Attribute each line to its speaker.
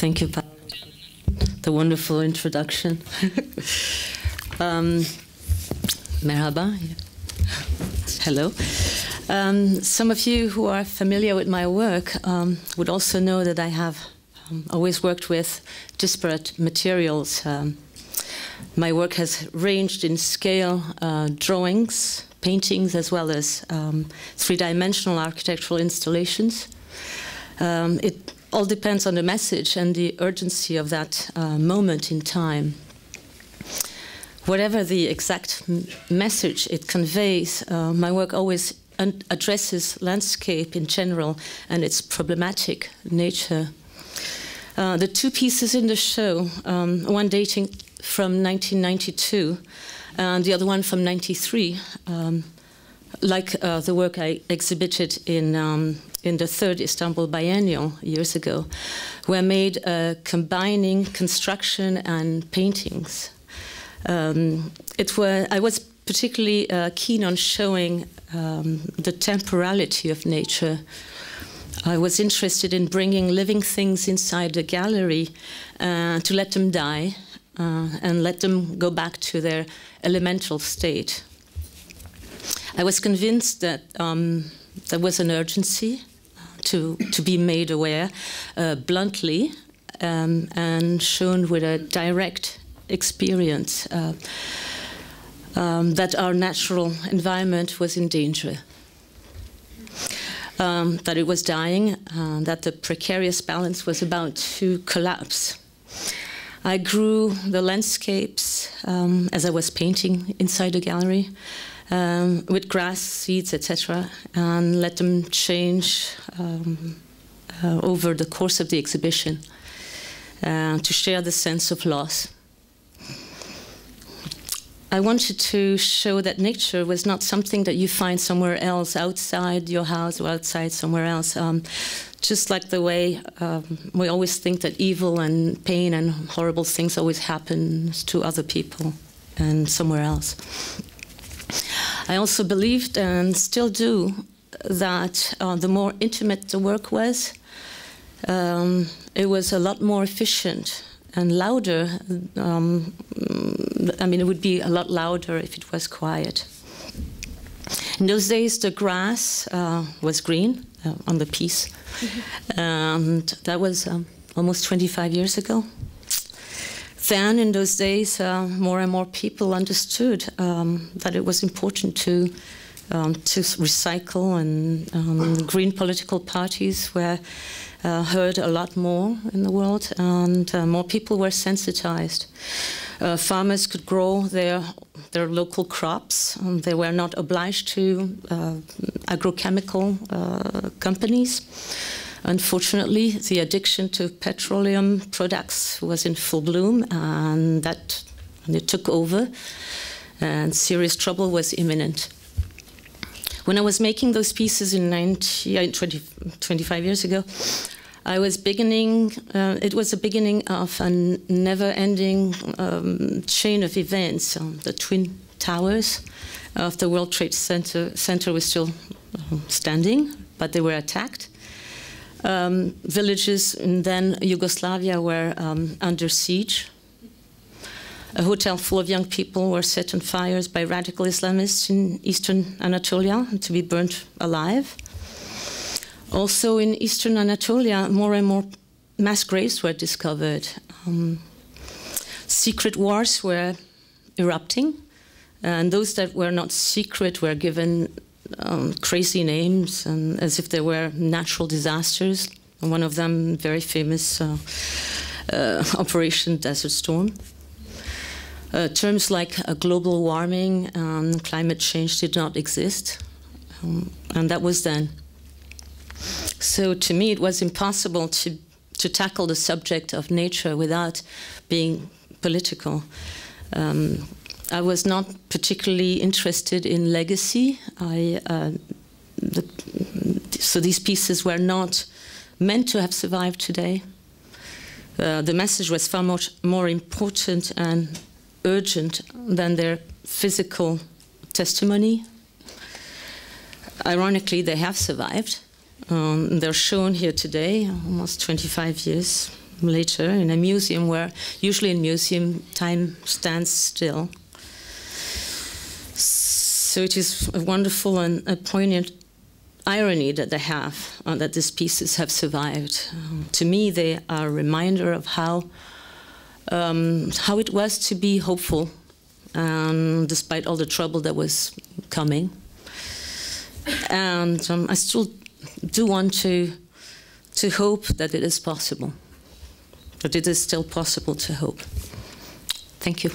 Speaker 1: Thank you, Paolo, for the wonderful introduction. Merhaba. Hello. Some of you who are familiar with my work would also know that I have always worked with disparate materials. My work has ranged in scale, drawings, paintings, as well as three-dimensional architectural installations. It all depends on the message and the urgency of that moment in time. Whatever the exact message it conveys, my work always addresses landscape in general and its problematic nature. The two pieces in the show, one dating from 1992 and the other one from 93, like the work I exhibited in the third Istanbul Biennial years ago, were made combining construction and paintings. I was particularly keen on showing the temporality of nature. I was interested in bringing living things inside the gallery to let them die and let them go back to their elemental state. I was convinced that there was an urgency to be made aware bluntly and shown with a direct experience that our natural environment was in danger, that it was dying, that the precarious balance was about to collapse. I grew the landscapes as I was painting inside the gallery with grass, seeds, etc., and let them change over the course of the exhibition to share the sense of loss. I wanted to show that nature was not something that you find somewhere else, outside your house or outside somewhere else. Just like the way we always think that evil and pain and horrible things always happen to other people and somewhere else. I also believed, and still do, that the more intimate the work was, it was a lot more efficient and louder. I mean, it would be a lot louder if it was quiet. In those days, the grass was green on the piece, and that was almost 25 years ago. Then, in those days, more and more people understood that it was important to recycle, and green political parties were heard a lot more in the world, and more people were sensitized. Farmers could grow their local crops. They were not obliged to agrochemical companies. Unfortunately, the addiction to petroleum products was in full bloom, and it took over, and serious trouble was imminent. When I was making those pieces in 25 years ago, I was beginning, it was the beginning of a never-ending chain of events. The Twin Towers of the World Trade Center were still standing, but they were attacked. Villages in then Yugoslavia were under siege. A hotel full of young people were set on fires by radical Islamists in eastern Anatolia to be burnt alive. Also in eastern Anatolia, more and more mass graves were discovered. Secret wars were erupting, and those that were not secret were given crazy names, and as if they were natural disasters. One of them, very famous Operation Desert Storm. Terms like global warming and climate change did not exist, and that was then. So to me, it was impossible to tackle the subject of nature without being political. I was not particularly interested in legacy. So these pieces were not meant to have survived today. The message was far more important and urgent than their physical testimony. Ironically, they have survived. They're shown here today, almost 25 years later in a museum where usually in museum time stands still. So it is a wonderful and a poignant irony that they have, that these pieces have survived. To me, they are a reminder of how it was to be hopeful, despite all the trouble that was coming. And I still do want to hope that it is possible, that it is still possible to hope. Thank you.